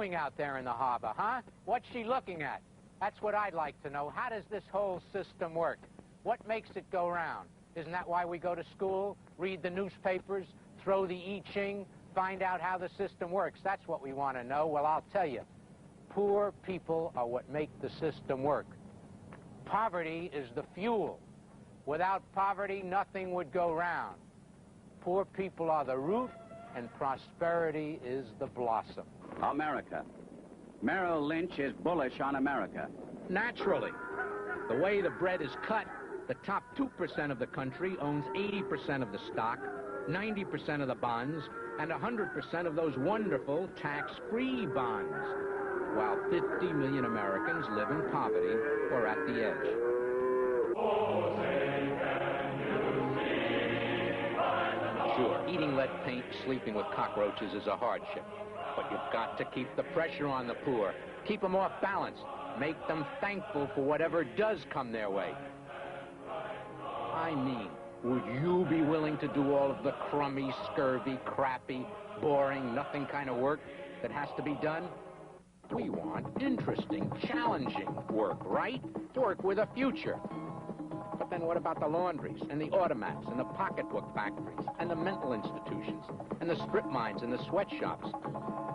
doing out there in the harbor, huh? What's she looking at? That's what I'd like to know. How does this whole system work? What makes it go round? Isn't that why we go to school, read the newspapers, throw the I Ching, find out how the system works? That's what we want to know. Well, I'll tell you, poor people are what make the system work. Poverty is the fuel. Without poverty, nothing would go round. Poor people are the root, and prosperity is the blossom. America. Merrill Lynch is bullish on America. Naturally. The way the bread is cut, the top 2% of the country owns 80% of the stock, 90% of the bonds, and 100% of those wonderful tax-free bonds, while 50 million Americans live in poverty or at the edge. Sure, eating lead paint, sleeping with cockroaches is a hardship. But you've got to keep the pressure on the poor. Keep them off balance. Make them thankful for whatever does come their way. I mean, would you be willing to do all of the crummy, scurvy, crappy, boring, nothing kind of work that has to be done? We want interesting, challenging work, right? Work with a future. But then what about the laundries, and the automats, and the pocketbook factories, and the mental institutions, and the strip mines, and the sweatshops?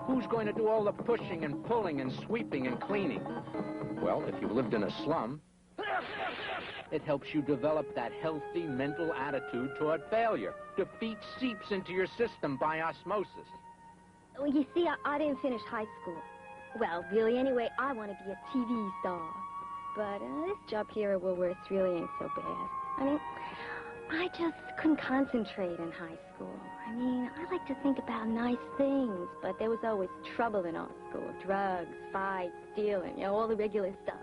Who's going to do all the pushing and pulling and sweeping and cleaning? Well, if you've lived in a slum, it helps you develop that healthy mental attitude toward failure. Defeat seeps into your system by osmosis. Well, you see, I didn't finish high school. Well, really, anyway, I want to be a TV star. But this job here at Woolworth really ain't so bad. I mean, I just couldn't concentrate in high school. I mean, I like to think about nice things, but there was always trouble in our school. Drugs, fights, stealing, all the regular stuff.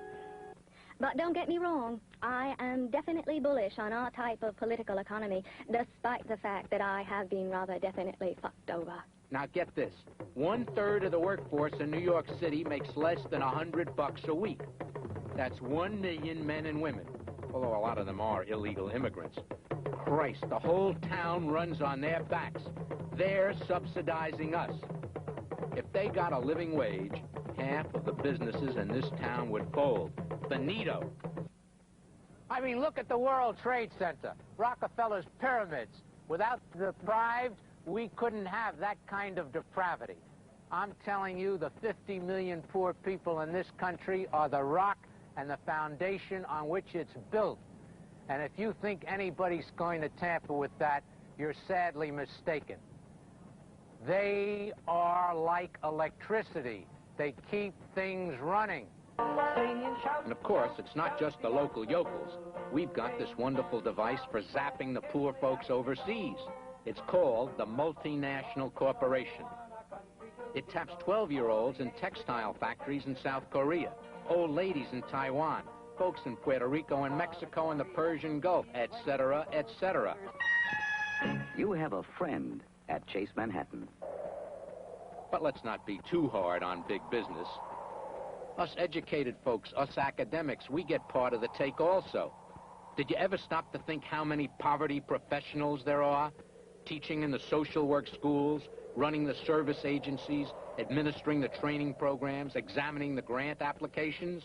But don't get me wrong, I am definitely bullish on our type of political economy, despite the fact that I have been rather definitely fucked over. Now get this, 1/3 of the workforce in New York City makes less than $100 a week. That's 1 million men and women, although a lot of them are illegal immigrants. Christ, the whole town runs on their backs. They're subsidizing us. If they got a living wage, half of the businesses in this town would fold. Finito. I mean, look at the World Trade Center, Rockefeller's pyramids. Without the deprived, we couldn't have that kind of depravity. I'm telling you, the 50 million poor people in this country are the rock and the foundation on which it's built. And if you think anybody's going to tamper with that, you're sadly mistaken. They are like electricity. They keep things running. And of course, it's not just the local yokels. We've got this wonderful device for zapping the poor folks overseas. It's called the Multinational Corporation. It taps 12-year-olds in textile factories in South Korea, old ladies in Taiwan, folks in Puerto Rico and Mexico and the Persian Gulf, etc., etc. You have a friend at Chase Manhattan. But let's not be too hard on big business. Us educated folks, us academics, we get part of the take also. Did you ever stop to think how many poverty professionals there are? Teaching in the social work schools, running the service agencies, administering the training programs, examining the grant applications?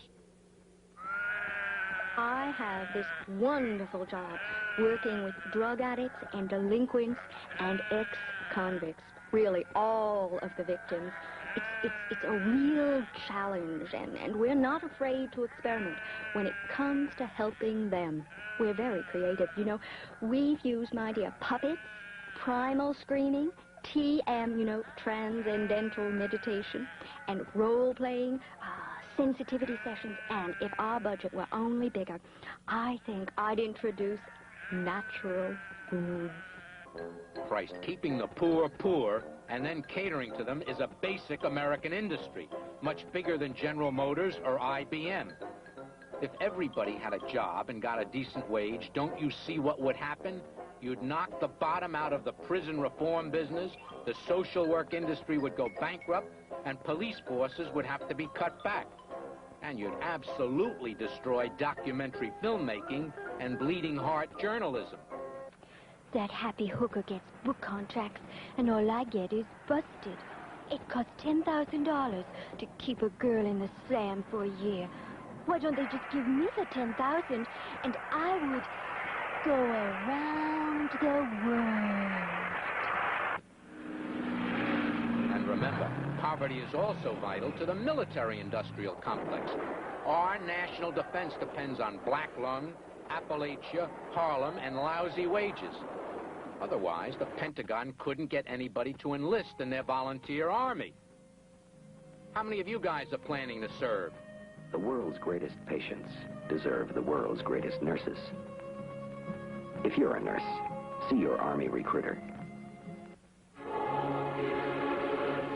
I have this wonderful job working with drug addicts and delinquents and ex-convicts. Really, all of the victims. It's a real challenge, and we're not afraid to experiment when it comes to helping them. We're very creative. We've used, my dear, puppets, primal screaming, TM, transcendental meditation, and role-playing, sensitivity sessions. And if our budget were only bigger, I think I'd introduce natural foods. Christ, keeping the poor poor and then catering to them is a basic American industry, much bigger than General Motors or IBM. If everybody had a job and got a decent wage, don't you see what would happen? You'd knock the bottom out of the prison reform business, the social work industry would go bankrupt, and police forces would have to be cut back. And you'd absolutely destroy documentary filmmaking and bleeding heart journalism. That happy hooker gets book contracts, and all I get is busted. It costs $10,000 to keep a girl in the slam for a year. Why don't they just give me the $10,000 and I would go around the world? And remember, poverty is also vital to the military-industrial complex. Our national defense depends on black lung, Appalachia, Harlem, and lousy wages. Otherwise, the Pentagon couldn't get anybody to enlist in their volunteer army. How many of you guys are planning to serve? The world's greatest patients deserve the world's greatest nurses. If you're a nurse, see your Army recruiter.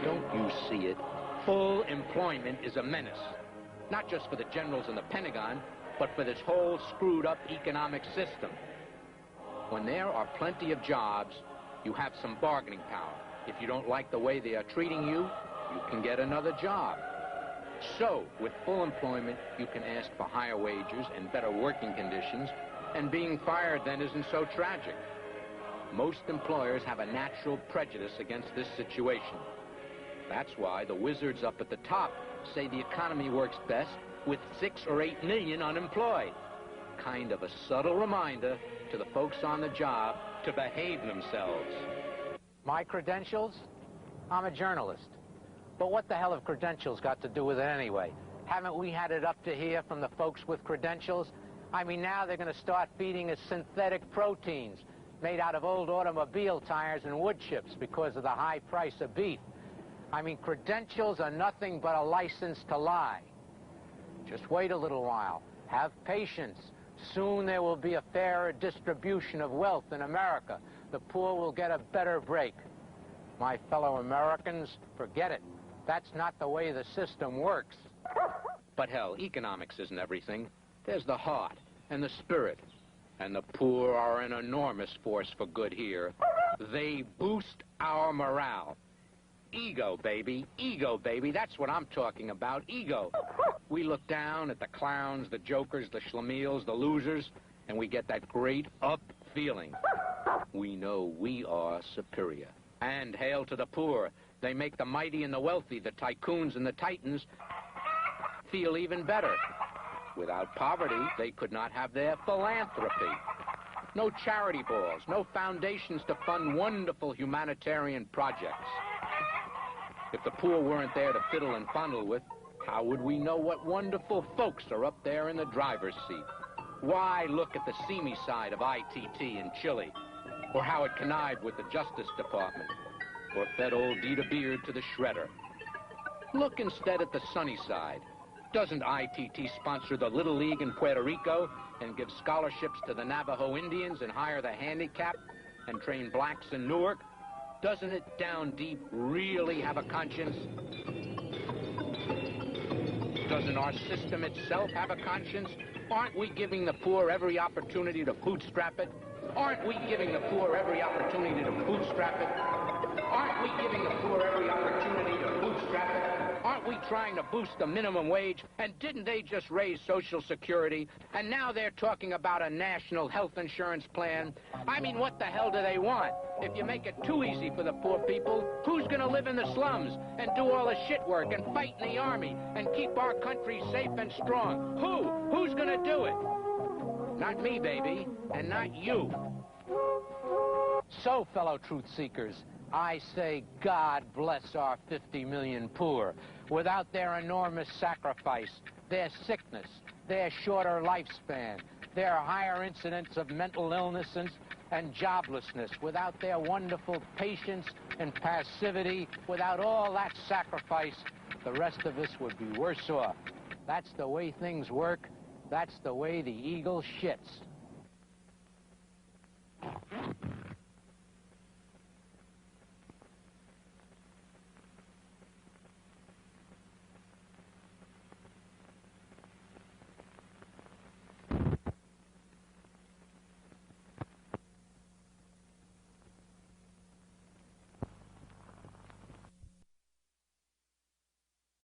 Don't you see it? Full employment is a menace. Not just for the generals in the Pentagon, but for this whole screwed-up economic system. When there are plenty of jobs, you have some bargaining power. If you don't like the way they are treating you, you can get another job. So, with full employment, you can ask for higher wages and better working conditions, and being fired then isn't so tragic. Most employers have a natural prejudice against this situation. That's why the wizards up at the top say the economy works best with 6 or 8 million unemployed. Kind of a subtle reminder to the folks on the job to behave themselves. My credentials? I'm a journalist. But what the hell have credentials got to do with it anyway? Haven't we had it up to here from the folks with credentials? I mean, now they're going to start feeding us synthetic proteins made out of old automobile tires and wood chips because of the high price of beef. I mean, credentials are nothing but a license to lie. Just wait a little while. Have patience. Soon there will be a fairer distribution of wealth in America. The poor will get a better break. My fellow Americans, forget it. That's not the way the system works. But hell, economics isn't everything. There's the heart and the spirit. And the poor are an enormous force for good here. They boost our morale. Ego, baby. Ego, baby. That's what I'm talking about. Ego. We look down at the clowns, the jokers, the schlemiels, the losers, and we get that great up feeling. We know we are superior. And hail to the poor. They make the mighty and the wealthy, the tycoons and the titans, feel even better. Without poverty, they could not have their philanthropy. No charity balls, no foundations to fund wonderful humanitarian projects. If the poor weren't there to fiddle and fondle with, how would we know what wonderful folks are up there in the driver's seat? Why look at the seamy side of ITT in Chile? Or how it connived with the Justice Department? Or fed old Dita Beard to the shredder? Look instead at the sunny side. Doesn't ITT sponsor the Little League in Puerto Rico and give scholarships to the Navajo Indians and hire the handicapped and train blacks in Newark? Doesn't it down deep really have a conscience? Doesn't our system itself have a conscience? Aren't we giving the poor every opportunity to bootstrap it? Aren't we giving the poor every opportunity to bootstrap it? Aren't we giving the poor every opportunity to bootstrap it? Aren't we trying to boost the minimum wage? And didn't they just raise Social Security? And now they're talking about a national health insurance plan. I mean, what the hell do they want? If you make it too easy for the poor people, who's going to live in the slums and do all the shit work and fight in the army and keep our country safe and strong? Who's going to do it? Not me, baby, and not you. So, fellow truth seekers, I say God bless our 50 million poor. Without their enormous sacrifice, their sickness, their shorter lifespan, their higher incidence of mental illness and joblessness, without their wonderful patience and passivity, without all that sacrifice, the rest of us would be worse off. That's the way things work. That's the way the eagle shits.